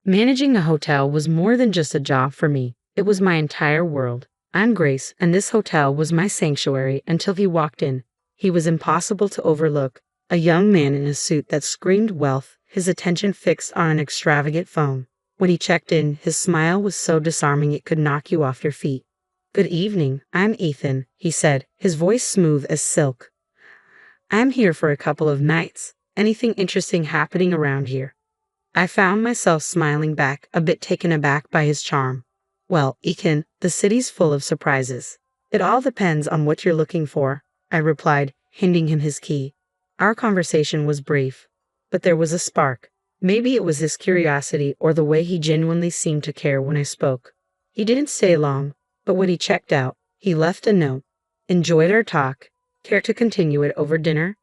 Managing a hotel was more than just a job for me, it was my entire world. I'm Grace, and this hotel was my sanctuary until he walked in. He was impossible to overlook. A young man in a suit that screamed wealth, his attention fixed on an extravagant phone. When he checked in, his smile was so disarming it could knock you off your feet. "Good evening, I'm Ethan," he said, his voice smooth as silk. "I'm here for a couple of nights. Anything interesting happening around here?" I found myself smiling back, a bit taken aback by his charm. "Well, Ethan, the city's full of surprises. It all depends on what you're looking for," I replied, handing him his key. Our conversation was brief, but there was a spark. Maybe it was his curiosity or the way he genuinely seemed to care when I spoke. He didn't stay long, but when he checked out, he left a note. "Enjoyed our talk. Care to continue it over dinner?"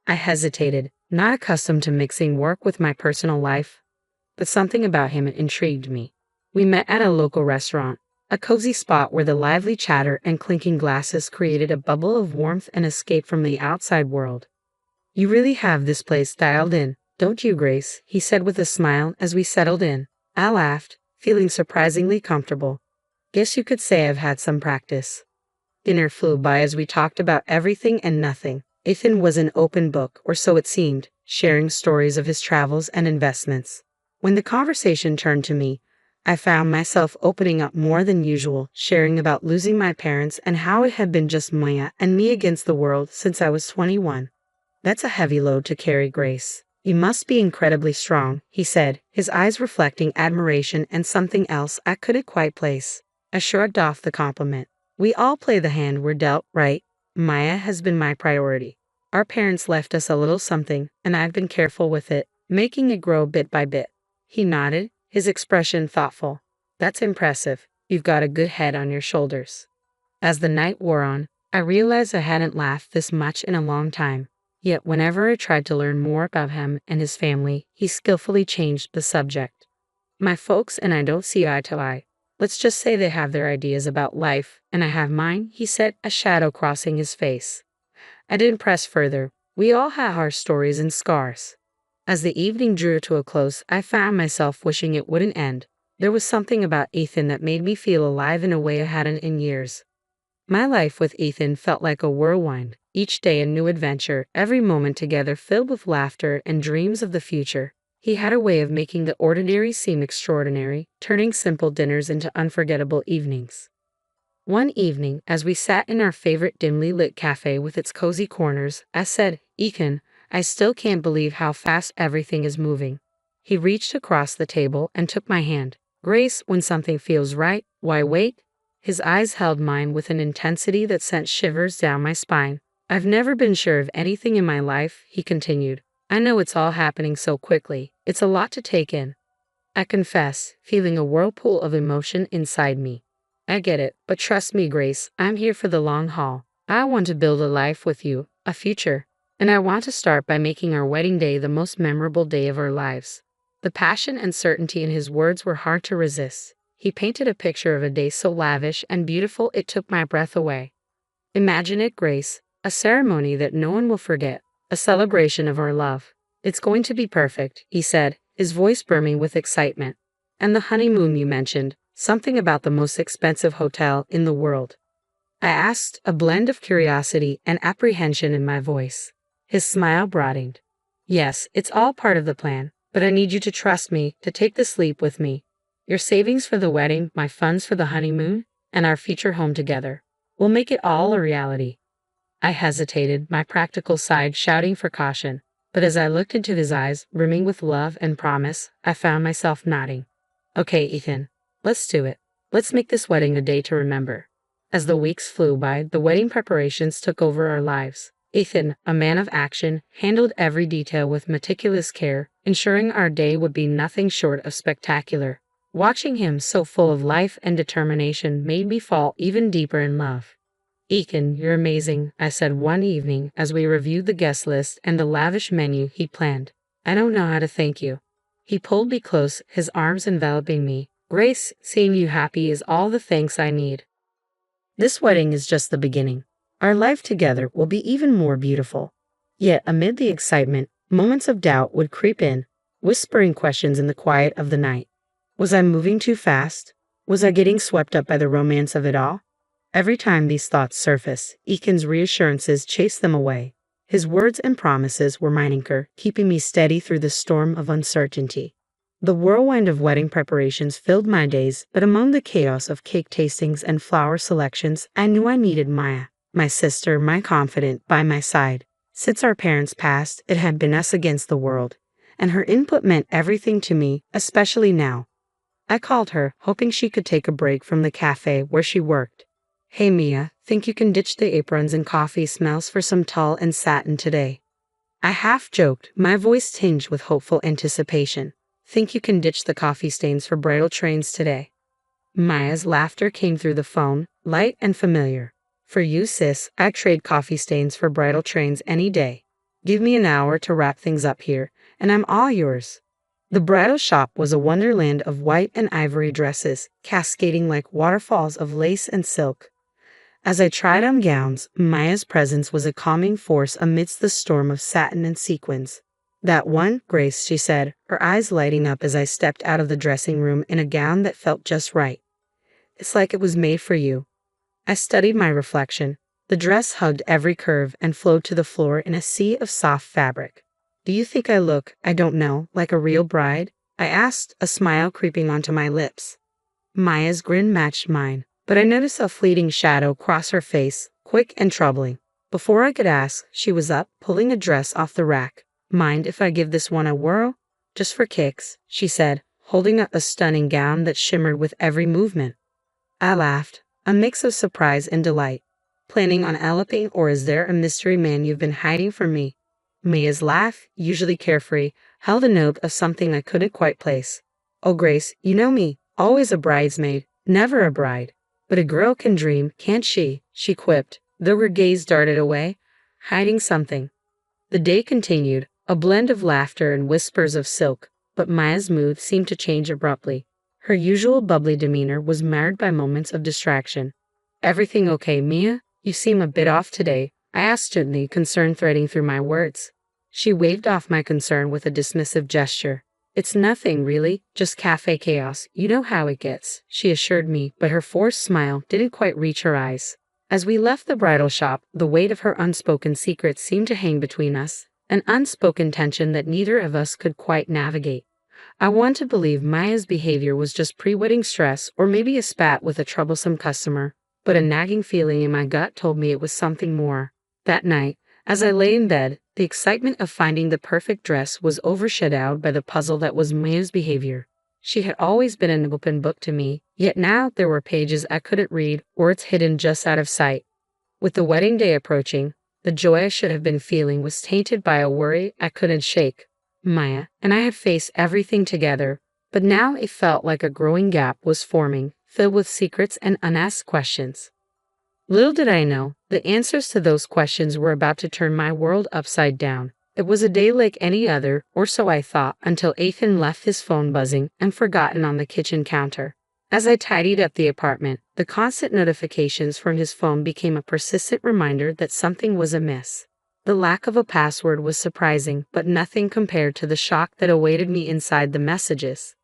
I hesitated, not accustomed to mixing work with my personal life, but something about him intrigued me. We met at a local restaurant, a cozy spot where the lively chatter and clinking glasses created a bubble of warmth and escape from the outside world. "You really have this place dialed in, don't you, Grace?" he said with a smile as we settled in. I laughed, feeling surprisingly comfortable. "Guess you could say I've had some practice." Dinner flew by as we talked about everything and nothing. Ethan was an open book, or so it seemed, sharing stories of his travels and investments. When the conversation turned to me, I found myself opening up more than usual, sharing about losing my parents and how it had been just Maya and me against the world since I was 21. "That's a heavy load to carry, Grace. You must be incredibly strong," he said, his eyes reflecting admiration and something else I couldn't quite place. I shrugged off the compliment. "We all play the hand we're dealt, right? Maya has been my priority. Our parents left us a little something, and I've been careful with it, making it grow bit by bit." He nodded, his expression thoughtful. "That's impressive. You've got a good head on your shoulders." As the night wore on, I realized I hadn't laughed this much in a long time. Yet whenever I tried to learn more about him and his family, he skillfully changed the subject. "My folks and I don't see eye to eye. Let's just say they have their ideas about life, and I have mine," he said, a shadow crossing his face. I didn't press further. We all have our stories and scars. As the evening drew to a close, I found myself wishing it wouldn't end. There was something about Ethan that made me feel alive in a way I hadn't in years. My life with Ethan felt like a whirlwind, each day a new adventure, every moment together filled with laughter and dreams of the future. He had a way of making the ordinary seem extraordinary, turning simple dinners into unforgettable evenings. One evening, as we sat in our favorite dimly lit cafe with its cozy corners, I said, "Ethan, I still can't believe how fast everything is moving." He reached across the table and took my hand. "Grace, when something feels right, why wait?" His eyes held mine with an intensity that sent shivers down my spine. "I've never been sure of anything in my life," he continued. "I know it's all happening so quickly. It's a lot to take in." I confess, feeling a whirlpool of emotion inside me. "I get it, but trust me, Grace, I'm here for the long haul. I want to build a life with you, a future. And I want to start by making our wedding day the most memorable day of our lives." The passion and certainty in his words were hard to resist. He painted a picture of a day so lavish and beautiful it took my breath away. "Imagine it, Grace, a ceremony that no one will forget, a celebration of our love. It's going to be perfect," he said, his voice brimming with excitement. "And the honeymoon you mentioned, something about the most expensive hotel in the world?" I asked, a blend of curiosity and apprehension in my voice. His smile broadened. "Yes, it's all part of the plan, but I need you to trust me, to take this leap with me. Your savings for the wedding, my funds for the honeymoon, and our future home together. We'll make it all a reality." I hesitated, my practical side shouting for caution, but as I looked into his eyes, brimming with love and promise, I found myself nodding. "Okay, Ethan, let's do it. Let's make this wedding a day to remember." As the weeks flew by, the wedding preparations took over our lives. Ethan, a man of action, handled every detail with meticulous care, ensuring our day would be nothing short of spectacular. Watching him so full of life and determination made me fall even deeper in love. "Ethan, you're amazing," I said one evening as we reviewed the guest list and the lavish menu he planned. "I don't know how to thank you." He pulled me close, his arms enveloping me. "Grace, seeing you happy is all the thanks I need. This wedding is just the beginning. Our life together will be even more beautiful." Yet amid the excitement, moments of doubt would creep in, whispering questions in the quiet of the night. Was I moving too fast? Was I getting swept up by the romance of it all? Every time these thoughts surface, Ethan's reassurances chased them away. His words and promises were my anchor, keeping me steady through the storm of uncertainty. The whirlwind of wedding preparations filled my days, but among the chaos of cake tastings and flower selections, I knew I needed Maya, my sister, my confidant, by my side. Since our parents passed, it had been us against the world, and her input meant everything to me, especially now. I called her, hoping she could take a break from the cafe where she worked. Hey Mia, think you can ditch the aprons and coffee smells for some tulle and satin today? I half joked, my voice tinged with hopeful anticipation. Think you can ditch the coffee stains for bridal trains today? Maya's laughter came through the phone, light and familiar. For you, sis, I'd trade coffee stains for bridal trains any day. Give me an hour to wrap things up here, and I'm all yours. The bridal shop was a wonderland of white and ivory dresses, cascading like waterfalls of lace and silk. As I tried on gowns, Maya's presence was a calming force amidst the storm of satin and sequins. That one, Grace, she said, her eyes lighting up as I stepped out of the dressing room in a gown that felt just right. It's like it was made for you. I studied my reflection. The dress hugged every curve and flowed to the floor in a sea of soft fabric. Do you think I look, I don't know, like a real bride? I asked, a smile creeping onto my lips. Maya's grin matched mine, but I noticed a fleeting shadow cross her face, quick and troubling. Before I could ask, she was up, pulling a dress off the rack. Mind if I give this one a whirl? Just for kicks, she said, holding up a stunning gown that shimmered with every movement. I laughed, a mix of surprise and delight. Planning on eloping, or is there a mystery man you've been hiding from me? Maya's laugh, usually carefree, held a note of something I couldn't quite place. Oh Grace, you know me, always a bridesmaid, never a bride. But a girl can dream, can't she? She quipped, though her gaze darted away, hiding something. The day continued, a blend of laughter and whispers of silk, but Maya's mood seemed to change abruptly. Her usual bubbly demeanor was marred by moments of distraction. Everything okay, Mia? You seem a bit off today, I asked gently, concern threading through my words. She waved off my concern with a dismissive gesture. It's nothing, really, just cafe chaos, you know how it gets, she assured me, but her forced smile didn't quite reach her eyes. As we left the bridal shop, the weight of her unspoken secrets seemed to hang between us, an unspoken tension that neither of us could quite navigate. I want to believe Maya's behavior was just pre-wedding stress or maybe a spat with a troublesome customer, but a nagging feeling in my gut told me it was something more. That night, as I lay in bed, the excitement of finding the perfect dress was overshadowed by the puzzle that was Maya's behavior. She had always been an open book to me, yet now there were pages I couldn't read, words hidden just out of sight. With the wedding day approaching, the joy I should have been feeling was tainted by a worry I couldn't shake. Maya and I had faced everything together, but now it felt like a growing gap was forming, filled with secrets and unasked questions. Little did I know, the answers to those questions were about to turn my world upside down. It was a day like any other, or so I thought, until Ethan left his phone buzzing and forgotten on the kitchen counter. As I tidied up the apartment, the constant notifications from his phone became a persistent reminder that something was amiss. The lack of a password was surprising, but nothing compared to the shock that awaited me inside the messages.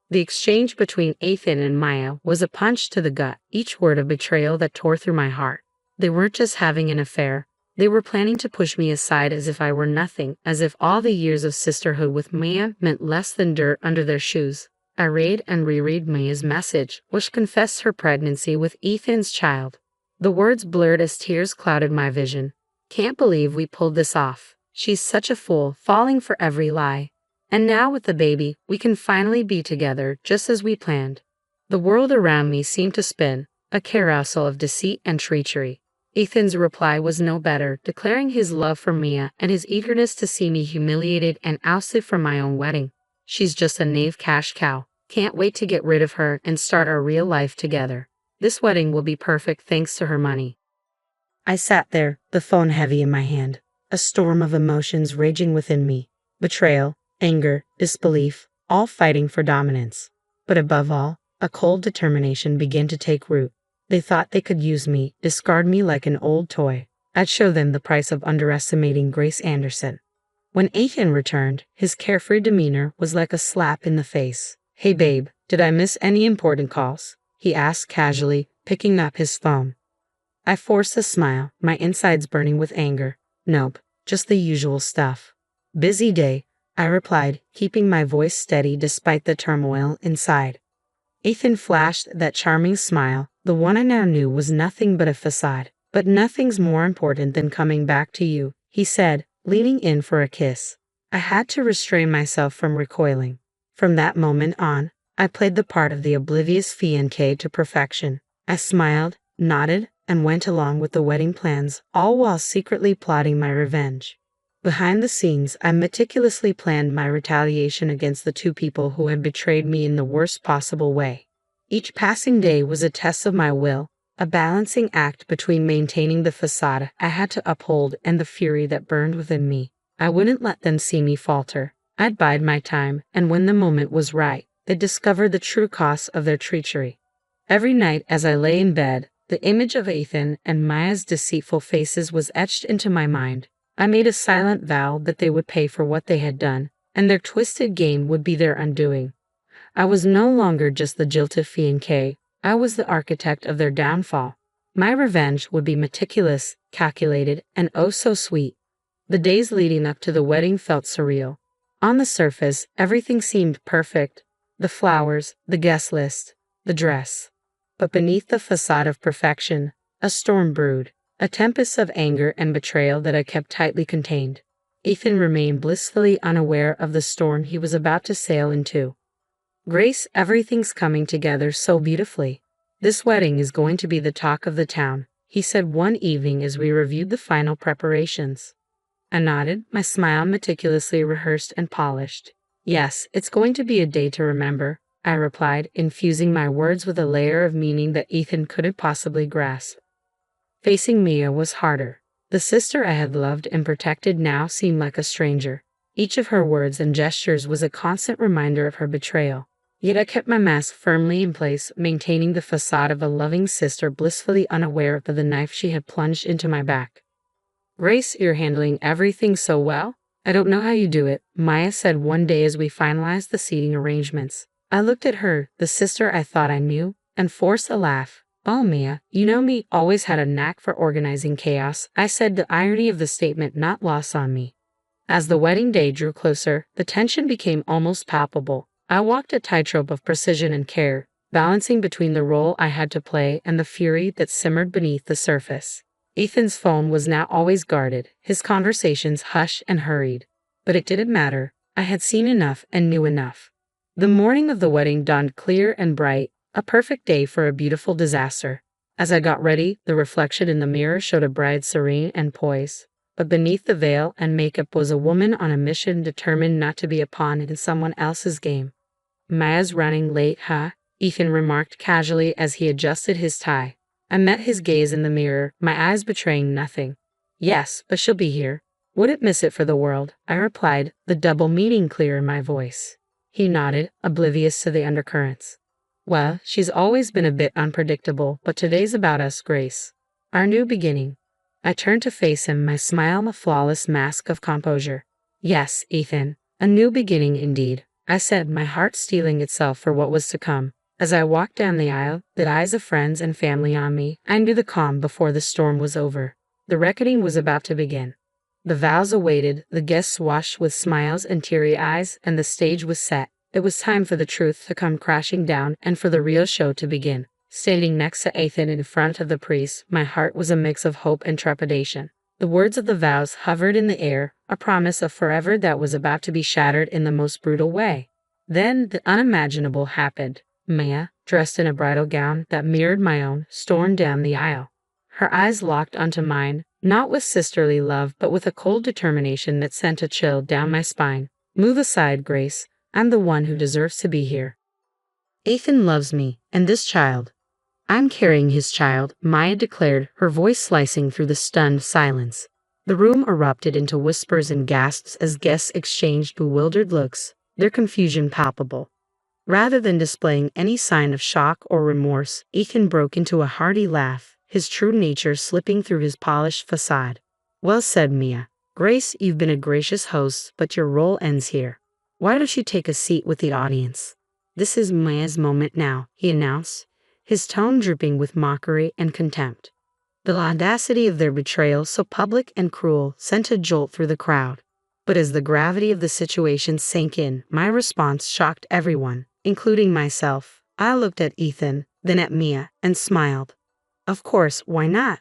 The exchange between Ethan and Maya was a punch to the gut, each word a betrayal that tore through my heart. They weren't just having an affair. They were planning to push me aside as if I were nothing, as if all the years of sisterhood with Maya meant less than dirt under their shoes. I read and reread Maya's message, which confessed her pregnancy with Ethan's child. The words blurred as tears clouded my vision. Can't believe we pulled this off. She's such a fool, falling for every lie. And now with the baby, we can finally be together, just as we planned. The world around me seemed to spin, a carousel of deceit and treachery. Ethan's reply was no better, declaring his love for Mia and his eagerness to see me humiliated and ousted from my own wedding. She's just a knave cash cow. Can't wait to get rid of her and start our real life together. This wedding will be perfect thanks to her money. I sat there, the phone heavy in my hand, a storm of emotions raging within me. Betrayal, anger, disbelief, all fighting for dominance. But above all, a cold determination began to take root. They thought they could use me, discard me like an old toy. I'd show them the price of underestimating Grace Anderson. When Ethan returned, his carefree demeanor was like a slap in the face. Hey babe, Did I miss any important calls? He asked casually, picking up his phone. I forced a smile, my insides burning with anger. Nope, just the usual stuff. Busy day, I replied, keeping my voice steady despite the turmoil inside. Ethan flashed that charming smile, the one I now knew was nothing but a facade. But nothing's more important than coming back to you, he said, leaning in for a kiss. I had to restrain myself from recoiling. From that moment on, I played the part of the oblivious fiancé to perfection. I smiled, nodded, and went along with the wedding plans, all while secretly plotting my revenge. Behind the scenes, I meticulously planned my retaliation against the two people who had betrayed me in the worst possible way. Each passing day was a test of my will, a balancing act between maintaining the facade I had to uphold and the fury that burned within me. I wouldn't let them see me falter. I'd bide my time, and when the moment was right, they'd discover the true cost of their treachery. Every night as I lay in bed, the image of Ethan and Maya's deceitful faces was etched into my mind. I made a silent vow that they would pay for what they had done, and their twisted game would be their undoing. I was no longer just the jilted fiancé, I was the architect of their downfall. My revenge would be meticulous, calculated, and oh so sweet. The days leading up to the wedding felt surreal. On the surface, everything seemed perfect. The flowers, the guest list, the dress. But beneath the facade of perfection, a storm brewed, a tempest of anger and betrayal that I kept tightly contained. Ethan remained blissfully unaware of the storm he was about to sail into. Grace, everything's coming together so beautifully. This wedding is going to be the talk of the town, he said one evening as we reviewed the final preparations. I nodded, my smile meticulously rehearsed and polished. Yes, it's going to be a day to remember, I replied, infusing my words with a layer of meaning that Ethan couldn't possibly grasp. Facing Mia was harder. The sister I had loved and protected now seemed like a stranger. Each of her words and gestures was a constant reminder of her betrayal. Yet I kept my mask firmly in place, maintaining the facade of a loving sister blissfully unaware of the knife she had plunged into my back. Grace, you're handling everything so well. I don't know how you do it, Maya said one day as we finalized the seating arrangements. I looked at her, the sister I thought I knew, and forced a laugh. Oh, Mia, you know me, always had a knack for organizing chaos, I said, the irony of the statement not lost on me. As the wedding day drew closer, the tension became almost palpable. I walked a tightrope of precision and care, balancing between the role I had to play and the fury that simmered beneath the surface. Ethan's phone was now always guarded, his conversations hushed and hurried. But it didn't matter. I had seen enough and knew enough. The morning of the wedding dawned clear and bright, a perfect day for a beautiful disaster. As I got ready, the reflection in the mirror showed a bride serene and poised. But beneath the veil and makeup was a woman on a mission determined not to be a pawn in someone else's game. Maya's running late, huh? Ethan remarked casually as he adjusted his tie. I met his gaze in the mirror, my eyes betraying nothing. Yes, but she'll be here. Wouldn't miss it for the world, I replied, the double meaning clear in my voice. He nodded, oblivious to the undercurrents. Well, she's always been a bit unpredictable, but today's about us, Grace. Our new beginning. I turned to face him, my smile a flawless mask of composure. Yes, Ethan, a new beginning indeed, I said, my heart steeling itself for what was to come. As I walked down the aisle, the eyes of friends and family on me, I knew the calm before the storm was over. The reckoning was about to begin. The vows awaited, the guests washed with smiles and teary eyes, and the stage was set. It was time for the truth to come crashing down and for the real show to begin. Standing next to Ethan in front of the priest, my heart was a mix of hope and trepidation. The words of the vows hovered in the air, a promise of forever that was about to be shattered in the most brutal way. Then the unimaginable happened. Maya, dressed in a bridal gown that mirrored my own, stormed down the aisle. Her eyes locked onto mine, not with sisterly love but with a cold determination that sent a chill down my spine. Move aside, Grace. I'm the one who deserves to be here. Ethan loves me, and this child. I'm carrying his child, Maya declared, her voice slicing through the stunned silence. The room erupted into whispers and gasps as guests exchanged bewildered looks, their confusion palpable. Rather than displaying any sign of shock or remorse, Ethan broke into a hearty laugh, his true nature slipping through his polished facade. Well said, Mia. Grace, you've been a gracious host, but your role ends here. Why don't you take a seat with the audience? "This is Maya's moment now," he announced, his tone dripping with mockery and contempt. The audacity of their betrayal, so public and cruel, sent a jolt through the crowd. But as the gravity of the situation sank in, my response shocked everyone, including myself. I looked at Ethan, then at Mia, and smiled. Of course, why not?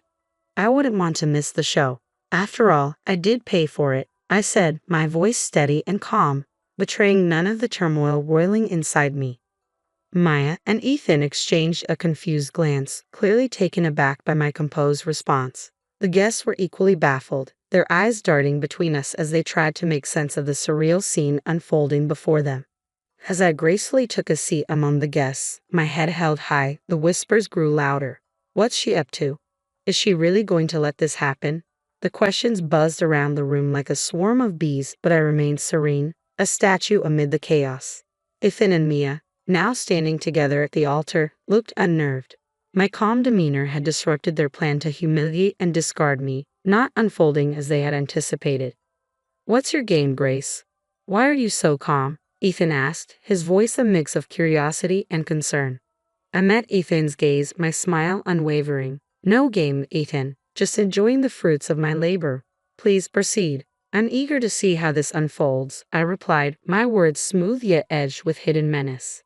I wouldn't want to miss the show. After all, I did pay for it, I said, my voice steady and calm, betraying none of the turmoil roiling inside me. Maya and Ethan exchanged a confused glance, clearly taken aback by my composed response. The guests were equally baffled, their eyes darting between us as they tried to make sense of the surreal scene unfolding before them. As I gracefully took a seat among the guests, my head held high, the whispers grew louder. What's she up to? Is she really going to let this happen? The questions buzzed around the room like a swarm of bees, but I remained serene, a statue amid the chaos. Ethan and Mia, now standing together at the altar, looked unnerved. My calm demeanor had disrupted their plan to humiliate and discard me, not unfolding as they had anticipated. "What's your game, Grace? Why are you so calm?" Ethan asked, his voice a mix of curiosity and concern. I met Ethan's gaze, my smile unwavering. "No game, Ethan, just enjoying the fruits of my labor. Please proceed. I'm eager to see how this unfolds," I replied, my words smooth yet edged with hidden menace.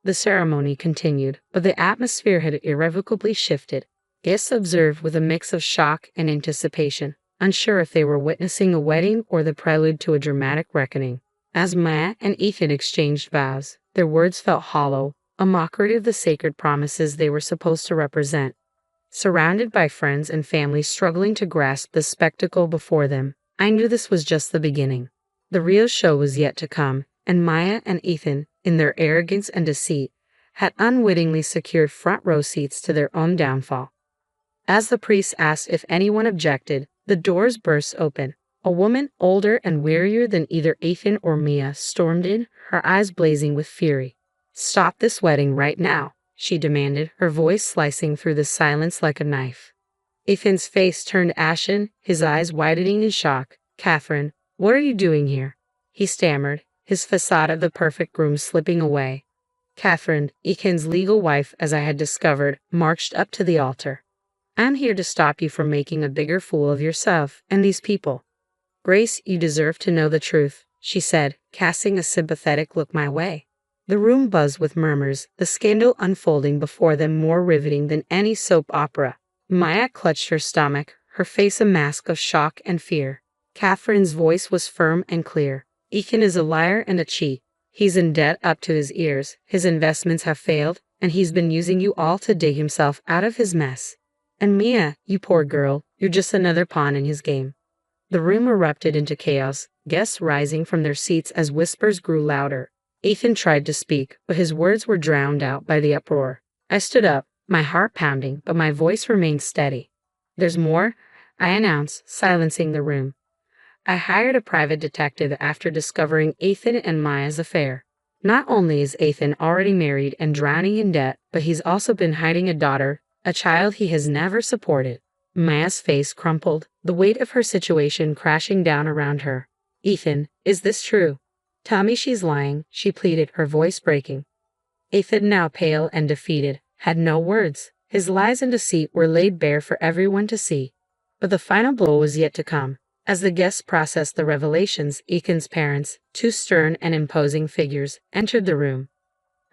The ceremony continued, but the atmosphere had irrevocably shifted. Guests observed with a mix of shock and anticipation, unsure if they were witnessing a wedding or the prelude to a dramatic reckoning. As Maya and Ethan exchanged vows, their words felt hollow, a mockery of the sacred promises they were supposed to represent. Surrounded by friends and family struggling to grasp the spectacle before them, I knew this was just the beginning. The real show was yet to come, and Maya and Ethan, in their arrogance and deceit, had unwittingly secured front row seats to their own downfall. As the priest asked if anyone objected, the doors burst open. A woman, older and wearier than either Ethan or Mia, stormed in, her eyes blazing with fury. "Stop this wedding right now," she demanded, her voice slicing through the silence like a knife. Ethan's face turned ashen, his eyes widening in shock. "Catherine, what are you doing here?" he stammered, his facade of the perfect groom slipping away. Catherine, Ethan's legal wife, as I had discovered, marched up to the altar. "I'm here to stop you from making a bigger fool of yourself and these people." "Grace, you deserve to know the truth," she said, casting a sympathetic look my way. The room buzzed with murmurs, the scandal unfolding before them more riveting than any soap opera. Maya clutched her stomach, her face a mask of shock and fear. Catherine's voice was firm and clear. "Ethan is a liar and a cheat. He's in debt up to his ears, his investments have failed, and he's been using you all to dig himself out of his mess. And Mia, you poor girl, you're just another pawn in his game." The room erupted into chaos, guests rising from their seats as whispers grew louder. Ethan tried to speak, but his words were drowned out by the uproar. I stood up, my heart pounding, but my voice remained steady. "There's more," I announced, silencing the room. "I hired a private detective after discovering Ethan and Maya's affair. Not only is Ethan already married and drowning in debt, but he's also been hiding a daughter, a child he has never supported." Maya's face crumpled, the weight of her situation crashing down around her. "Ethan, is this true? Tell me she's lying," she pleaded, her voice breaking. Ethan, now pale and defeated, had no words. His lies and deceit were laid bare for everyone to see. But the final blow was yet to come. As the guests processed the revelations, Ethan's parents, two stern and imposing figures, entered the room.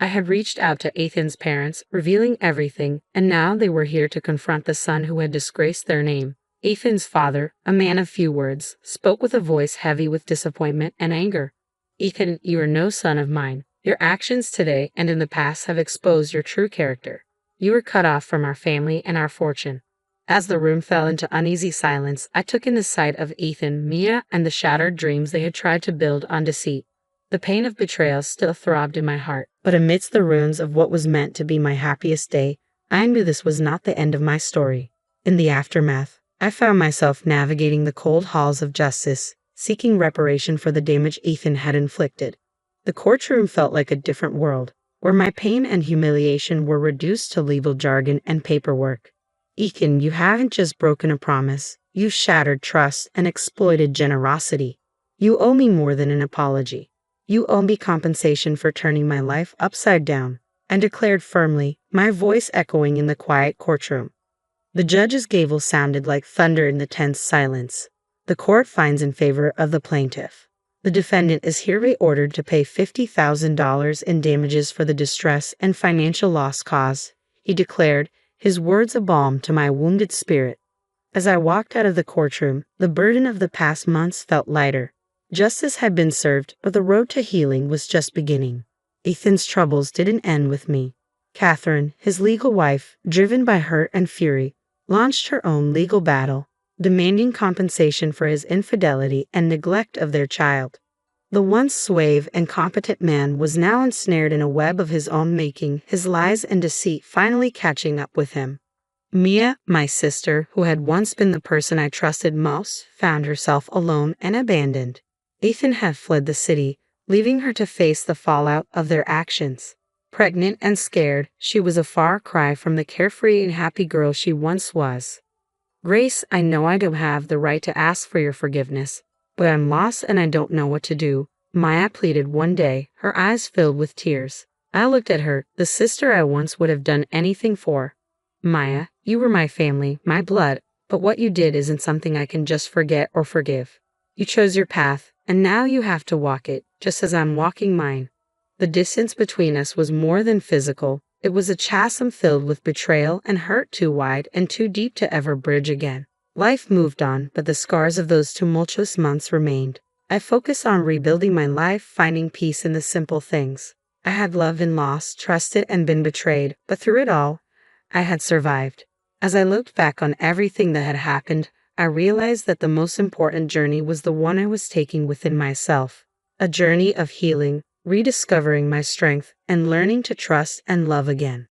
I had reached out to Ethan's parents, revealing everything, and now they were here to confront the son who had disgraced their name. Ethan's father, a man of few words, spoke with a voice heavy with disappointment and anger. "Ethan, you are no son of mine. Your actions today and in the past have exposed your true character. You were cut off from our family and our fortune." As the room fell into uneasy silence, I took in the sight of Ethan, Mia, and the shattered dreams they had tried to build on deceit. The pain of betrayal still throbbed in my heart, but amidst the ruins of what was meant to be my happiest day, I knew this was not the end of my story. In the aftermath, I found myself navigating the cold halls of justice, seeking reparation for the damage Ethan had inflicted. The courtroom felt like a different world, where my pain and humiliation were reduced to legal jargon and paperwork. "Ethan, you haven't just broken a promise, you've shattered trust and exploited generosity. You owe me more than an apology." You owe me compensation for turning my life upside down, and declared firmly, my voice echoing in the quiet courtroom. The judge's gavel sounded like thunder in the tense silence. The court finds in favor of the plaintiff. The defendant is hereby ordered to pay $50,000 in damages for the distress and financial loss caused, he declared, his words a balm to my wounded spirit. As I walked out of the courtroom, the burden of the past months felt lighter. Justice had been served, but the road to healing was just beginning. Ethan's troubles didn't end with me. Catherine, his legal wife, driven by hurt and fury, launched her own legal battle, demanding compensation for his infidelity and neglect of their child. The once suave and competent man was now ensnared in a web of his own making, his lies and deceit finally catching up with him. Mia, my sister, who had once been the person I trusted most, found herself alone and abandoned. Ethan had fled the city, leaving her to face the fallout of their actions. Pregnant and scared, she was a far cry from the carefree and happy girl she once was. Grace, I know I don't have the right to ask for your forgiveness, but I'm lost and I don't know what to do, Maya pleaded one day, her eyes filled with tears. I looked at her, the sister I once would have done anything for. Maya, you were my family, my blood, but what you did isn't something I can just forget or forgive. You chose your path, and now you have to walk it, just as I'm walking mine. The distance between us was more than physical. It was a chasm filled with betrayal and hurt too wide and too deep to ever bridge again. Life moved on, but the scars of those tumultuous months remained. I focused on rebuilding my life, finding peace in the simple things. I had loved and lost, trusted and been betrayed, but through it all, I had survived. As I looked back on everything that had happened, I realized that the most important journey was the one I was taking within myself. A journey of healing, rediscovering my strength, and learning to trust and love again.